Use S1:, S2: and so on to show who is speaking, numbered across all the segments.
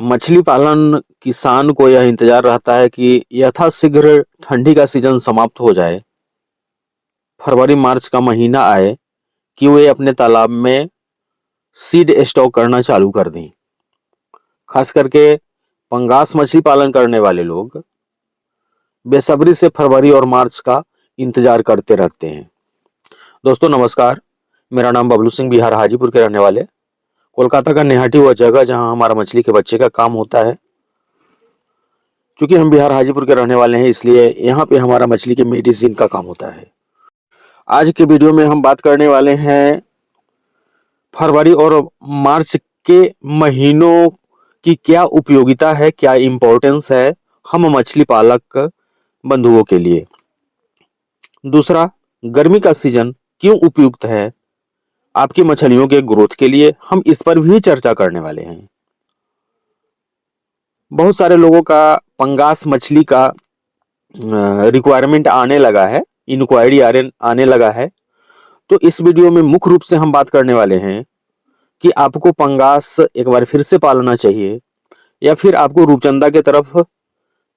S1: मछली पालन किसान को यह इंतजार रहता है कि यथाशीघ्र ठंडी का सीजन समाप्त हो जाए, फरवरी मार्च का महीना आए कि वे अपने तालाब में सीड स्टॉक करना चालू कर दें। खास करके पंगास मछली पालन करने वाले लोग बेसब्री से फरवरी और मार्च का इंतजार करते रहते हैं। दोस्तों नमस्कार, मेरा नाम बबलू सिंह, बिहार हाजीपुर के रहने वाले। कोलकाता का नेहाटी वह जगह जहां हमारा मछली के बच्चे का काम होता है। चूंकि हम बिहार हाजीपुर के रहने वाले हैं, इसलिए यहाँ पे हमारा मछली के मेडिसिन का काम होता है। आज के वीडियो में हम बात करने वाले हैं फरवरी और मार्च के महीनों की क्या उपयोगिता है, क्या इंपॉर्टेंस है हम मछली पालक बंधुओं के लिए। दूसरा, गर्मी का सीजन क्यों उपयुक्त है आपकी मछलियों के ग्रोथ के लिए, हम इस पर भी चर्चा करने वाले हैं। बहुत सारे लोगों का पंगास मछली का रिक्वायरमेंट आने लगा है, इंक्वायरी आने लगा है। तो इस वीडियो में मुख्य रूप से हम बात करने वाले हैं कि आपको पंगास एक बार फिर से पालना चाहिए या फिर आपको रूपचंदा की तरफ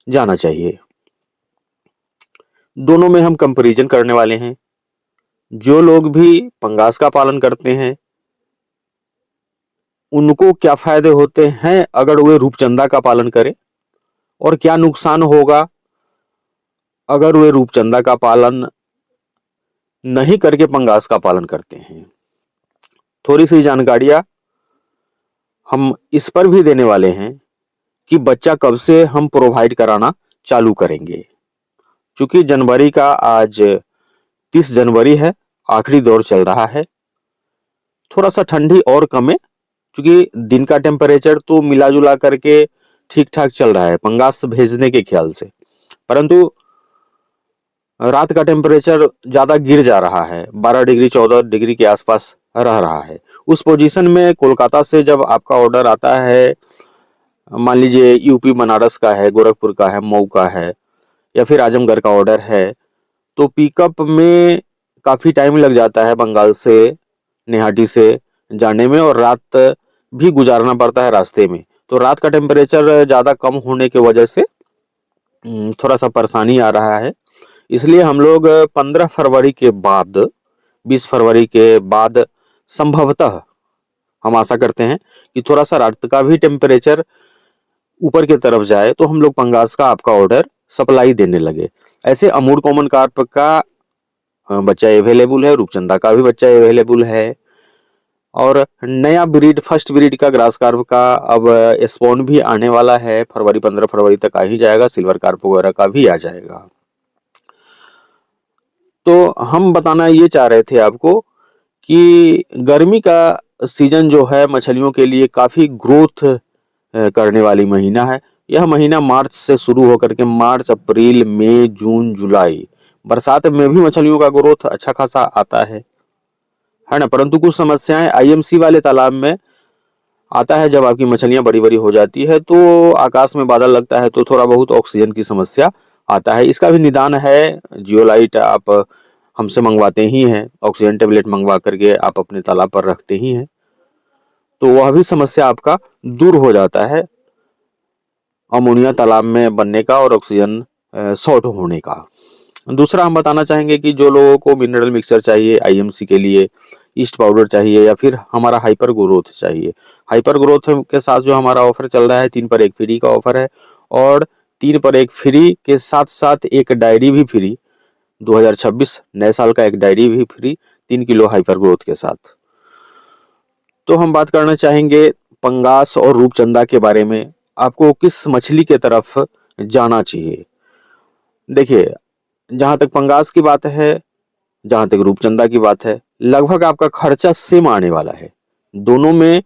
S1: जाना चाहिए। दोनों में हम कंपैरिजन करने वाले हैं। जो लोग भी पंगास का पालन करते हैं उनको क्या फायदे होते हैं अगर वे रूपचंदा का पालन करें, और क्या नुकसान होगा अगर वे रूपचंदा का पालन नहीं करके पंगास का पालन करते हैं। थोड़ी सी जानकारियां हम इस पर भी देने वाले हैं कि बच्चा कब से हम प्रोवाइड कराना चालू करेंगे। चूंकि जनवरी का आज 30 जनवरी है, आखिरी दौर चल रहा है। थोड़ा सा ठंडी और कम है, क्योंकि दिन का टेम्परेचर तो मिला जुला करके ठीक ठाक चल रहा है पंगास भेजने के ख्याल से, परंतु रात का टेम्परेचर ज्यादा गिर जा रहा है, 12 डिग्री 14 डिग्री के आसपास रह रहा है। उस पोजीशन में कोलकाता से जब आपका ऑर्डर आता है, मान लीजिए यूपी बनारस का है, गोरखपुर का है, मऊ का है या फिर आजमगढ़ का ऑर्डर है, तो पिकअप में काफ़ी टाइम लग जाता है बंगाल से नेहाटी से जाने में, और रात भी गुजारना पड़ता है रास्ते में। तो रात का टेम्परेचर ज़्यादा कम होने की वजह से थोड़ा सा परेशानी आ रहा है। इसलिए हम लोग 15 फरवरी के बाद, 20 फरवरी के बाद संभवतः हम आशा करते हैं कि थोड़ा सा रात का भी टेम्परेचर ऊपर की तरफ जाए तो हम लोग पंगास का आपका ऑर्डर सप्लाई देने लगे। ऐसे अमूर कॉमन कार्प का बच्चा अवेलेबल है, रूपचंदा का भी बच्चा अवेलेबल है, और नया ब्रीड, फर्स्ट ब्रीड का ग्रास कार्प का अब स्पॉन भी आने वाला है। फरवरी 15 फरवरी तक आ ही जाएगा, सिल्वर कार्प वगैरह का भी आ जाएगा। तो हम बताना ये चाह रहे थे आपको कि गर्मी का सीजन जो है मछलियों के लिए काफ़ी ग्रोथ करने वाली महीना है। यह महीना मार्च से शुरू होकर के मार्च, अप्रैल, मई, जून, जुलाई, बरसात में भी मछलियों का ग्रोथ अच्छा खासा आता है ना। परंतु कुछ समस्याएं आईएमसी वाले तालाब में आता है। जब आपकी मछलियां बड़ी बड़ी हो जाती है तो आकाश में बादल लगता है तो थोड़ा बहुत ऑक्सीजन की समस्या आता है। इसका भी निदान है, जियोलाइट आप हमसे मंगवाते ही हैं, ऑक्सीजन टेबलेट मंगवा करके आप अपने तालाब पर रखते ही हैं, तो वह भी समस्या आपका दूर हो जाता है, अमोनिया तालाब में बनने का और ऑक्सीजन शॉर्ट होने का। दूसरा हम बताना चाहेंगे कि जो लोगों को मिनरल मिक्सचर चाहिए आईएमसी के लिए, ईस्ट पाउडर चाहिए या फिर हमारा हाइपर ग्रोथ चाहिए, हाइपर ग्रोथ के साथ जो हमारा ऑफर चल रहा है 3 पर 1 फ्री का ऑफर है, और 3 पर 1 फ्री के साथ साथ एक डायरी भी फ्री, 2026 नए साल का एक डायरी भी फ्री 3 किलो हाइपर ग्रोथ के साथ। तो हम बात करना चाहेंगे पंगास और रूपचंदा के बारे में, आपको किस मछली के तरफ जाना चाहिए। देखिए, जहां तक पंगास की बात है, जहां तक रूपचंदा की बात है, लगभग आपका खर्चा सेम आने वाला है। दोनों में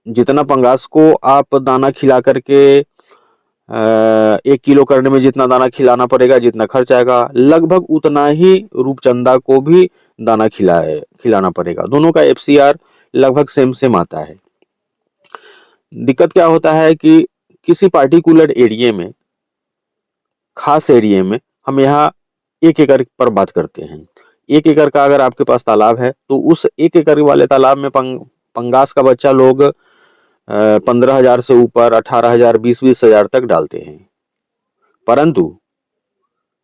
S1: जितना पंगास को आप दाना खिला करके 1 किलो करने में जितना दाना खिलाना पड़ेगा, जितना खर्च आएगा, लगभग उतना ही रूपचंदा को भी दाना खिलाना पड़ेगा। दोनों का एफसीआर लगभग सेम सेम आता है। दिक्कत क्या होता है कि किसी पार्टिकुलर एरिया में, खास एरिया में, हम यहाँ 1 एकड़ पर बात करते हैं। 1 एकड़ का अगर आपके पास तालाब है तो उस 1 एकड़ वाले तालाब में पंगास का बच्चा लोग 15,000 से ऊपर 18,000, 20,000 तक डालते हैं। परंतु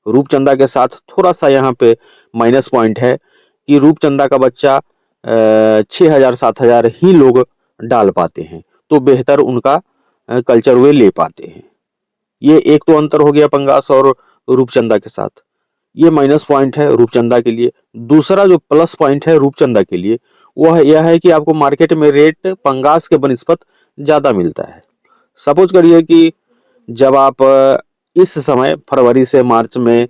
S1: रूपचंदा के साथ थोड़ा सा यहाँ पे माइनस पॉइंट है कि रूपचंदा का बच्चा 6,000 7,000 ही लोग डाल पाते हैं, तो बेहतर उनका कल्चर वे ले पाते हैं। ये एक तो अंतर हो गया पंगास और रूपचंदा के साथ, ये माइनस पॉइंट है रूपचंदा के लिए। दूसरा जो प्लस पॉइंट है रूपचंदा के लिए वह यह है कि आपको मार्केट में रेट पंगास के बनिस्पत ज़्यादा मिलता है। सपोज करिए कि जब आप इस समय फरवरी से मार्च में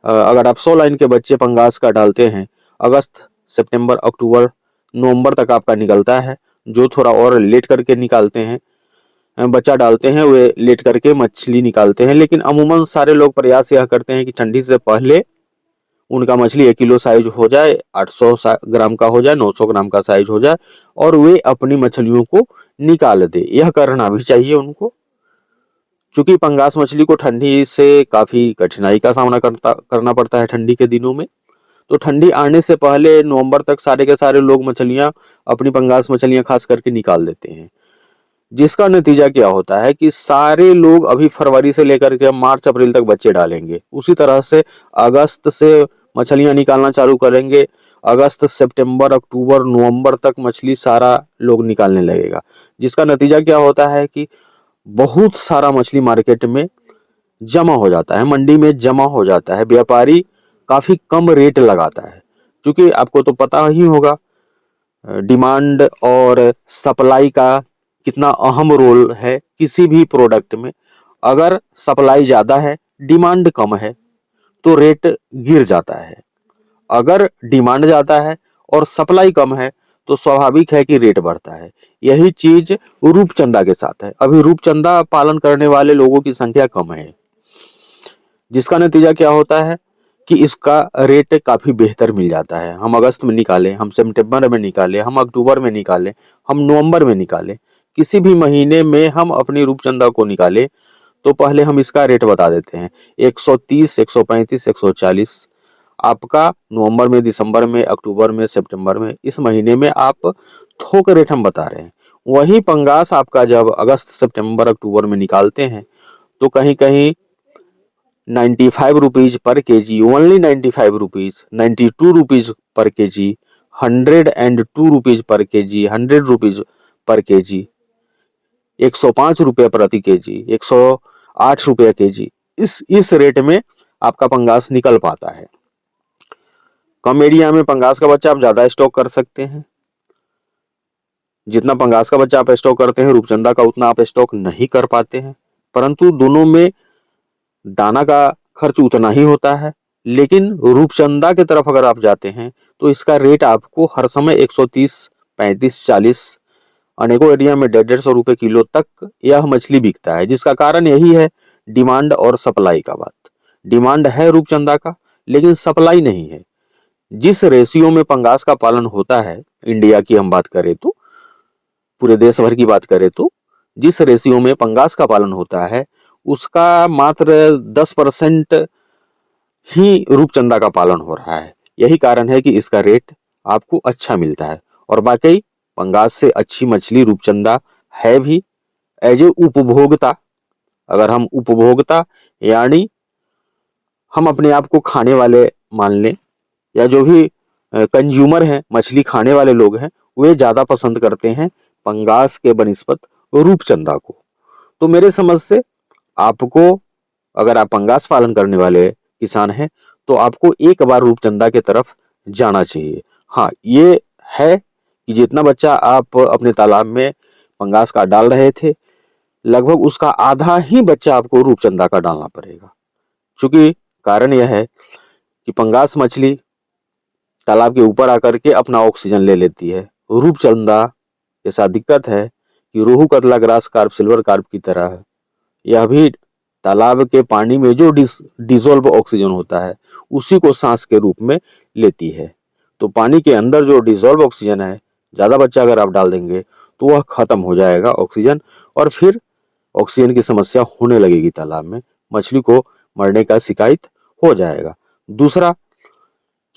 S1: अगर आप 100 लाइन के बच्चे पंगास का डालते हैं, अगस्त सितंबर अक्टूबर नवंबर तक आपका निकलता है। जो थोड़ा और लेट करके निकालते हैं बच्चा डालते हैं वे लेट करके मछली निकालते हैं, लेकिन अमूमन सारे लोग प्रयास यह करते हैं कि ठंडी से पहले उनका मछली 1 किलो साइज हो जाए, 800 ग्राम का हो जाए, 900 ग्राम का साइज हो जाए और वे अपनी मछलियों को निकाल दे। यह करना भी चाहिए उनको, चूंकि पंगास मछली को ठंडी से काफ़ी कठिनाई का सामना करना पड़ता है ठंडी के दिनों में। तो ठंडी आने से पहले नवंबर तक सारे के सारे लोग मछलियां अपनी पंगास मछलियां खास करके निकाल देते हैं, जिसका नतीजा क्या होता है कि सारे लोग अभी फरवरी से लेकर के मार्च अप्रैल तक बच्चे डालेंगे। उसी तरह से अगस्त से मछलियां निकालना चालू करेंगे, अगस्त सितंबर अक्टूबर नवंबर तक मछली सारा लोग निकालने लगेगा, जिसका नतीजा क्या होता है कि बहुत सारा मछली मार्केट में जमा हो जाता है, मंडी में जमा हो जाता है। व्यापारी काफ़ी कम रेट लगाता है, क्योंकि आपको तो पता ही होगा डिमांड और सप्लाई का कितना अहम रोल है किसी भी प्रोडक्ट में। अगर सप्लाई ज़्यादा है, डिमांड कम है, तो रेट गिर जाता है। अगर डिमांड ज़्यादा है और सप्लाई कम है तो स्वाभाविक है कि रेट बढ़ता है। यही चीज रूपचंदा के साथ है। अभी रूपचंदा पालन करने वाले लोगों की संख्या कम है, जिसका नतीजा क्या होता है कि इसका रेट काफ़ी बेहतर मिल जाता है। हम अगस्त में निकालें, हम सितंबर में निकालें, हम अक्टूबर में निकालें, हम नवंबर में निकालें, किसी भी महीने में हम अपनी रूपचंदा को निकालें तो पहले हम इसका रेट बता देते हैं। 130, 135, 140 आपका नवंबर में, दिसंबर में, अक्टूबर में, सितंबर में, इस महीने में आप थोक रेट हम बता रहे हैं। वही पंगास आपका जब अगस्त सितंबर अक्टूबर में निकालते हैं तो कहीं कहीं 95 rupees per KG, only 95 rupees, 92 rupees per KG, 102 rupees per KG, 100 rupees per KG, 105 रुपये प्रति केजी, 108 रुपये केजी, इस रेट में आपका पंगास निकल पाता है। कम एरिया में पंगास का बच्चा आप ज्यादा स्टॉक कर सकते हैं। जितना पंगास का बच्चा आप स्टॉक करते हैं, रूपचंदा का उतना आप स्टॉक नहीं कर पाते हैं, परंतु दोनों में दाना का खर्च उतना ही होता है। लेकिन रूपचंदा की तरफ अगर आप जाते हैं तो इसका रेट आपको हर समय 130, 35, 40, अनेकों एरिया में 150 रुपये किलो तक यह मछली बिकता है, जिसका कारण यही है डिमांड और सप्लाई का बात। डिमांड है रूपचंदा का, लेकिन सप्लाई नहीं है। जिस रेशियो में पंगास का पालन होता है, इंडिया की हम बात करें तो, पूरे देश भर की बात करें तो, जिस रेशियो में पंगास का पालन होता है उसका मात्र 10% ही रूपचंदा का पालन हो रहा है। यही कारण है कि इसका रेट आपको अच्छा मिलता है। और वाकई पंगास से अच्छी मछली रूपचंदा है भी। एज ए उपभोक्ता, अगर हम उपभोक्ता यानी हम अपने आप को खाने वाले मान लें, या जो भी कंज्यूमर हैं, मछली खाने वाले लोग हैं, वे ज़्यादा पसंद करते हैं पंगास के बनिस्पत रूपचंदा को। तो मेरे समझ से आपको, अगर आप पंगास पालन करने वाले किसान हैं तो आपको एक बार रूपचंदा के तरफ जाना चाहिए। हाँ, ये है कि जितना बच्चा आप अपने तालाब में पंगास का डाल रहे थे, लगभग उसका आधा ही बच्चा आपको रूपचंदा का डालना पड़ेगा। क्योंकि कारण यह है कि पंगास मछली तालाब के ऊपर आकर के अपना ऑक्सीजन ले लेती है। रूपचंदा के साथ दिक्कत है कि रोहू, कतला, ग्रास कार्प, सिल्वर कार्प की तरह है, यह भी तालाब के पानी में जो डिसॉल्व ऑक्सीजन होता है उसी को सांस के रूप में लेती है। तो पानी के अंदर जो डिसॉल्व ऑक्सीजन है, ज़्यादा बच्चा अगर आप डाल देंगे तो वह खत्म हो जाएगा ऑक्सीजन, और फिर ऑक्सीजन की समस्या होने लगेगी तालाब में, मछली को मरने का शिकायत हो जाएगा। दूसरा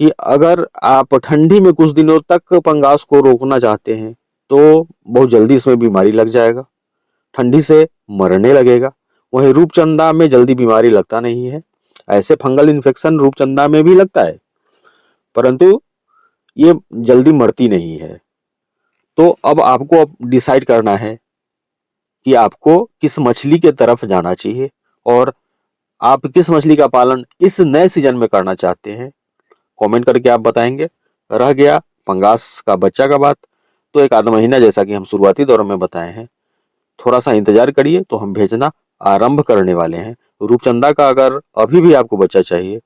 S1: कि अगर आप ठंडी में कुछ दिनों तक पंगास को रोकना चाहते हैं, तो बहुत जल्दी इसमें बीमारी लग जाएगा, ठंडी से मरने लगेगा। वहीं रूपचंदा में जल्दी बीमारी लगता नहीं है। ऐसे फंगल इन्फेक्शन रूपचंदा में भी लगता है, परंतु ये जल्दी मरती नहीं है। तो अब आपको डिसाइड करना है कि आपको किस मछली के तरफ जाना चाहिए और आप किस मछली का पालन इस नए सीजन में करना चाहते हैं, कमेंट करके आप बताएंगे। रह गया पंगास का बच्चा का बात, तो एक आध महीना जैसा कि हम शुरुआती दौर में बताए हैं, थोड़ा सा इंतजार करिए, तो हम भेजना आरंभ करने वाले हैं। रूपचंदा का अगर अभी भी आपको बच्चा चाहिए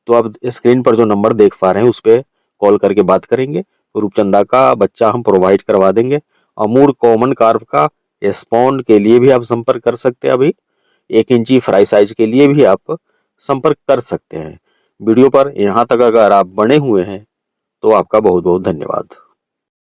S1: तो आप स्क्रीन पर जो नंबर देख पा रहे हैं उस पर कॉल करके बात करेंगे, रूपचंदा का बच्चा हम प्रोवाइड करवा देंगे। अमूर कॉमन कार्प का स्पॉन के लिए भी आप संपर्क कर सकते हैं। अभी 1 इंची फ्राई साइज के लिए भी आप संपर्क कर सकते हैं। वीडियो पर यहाँ तक अगर आप बने हुए हैं तो आपका बहुत बहुत धन्यवाद।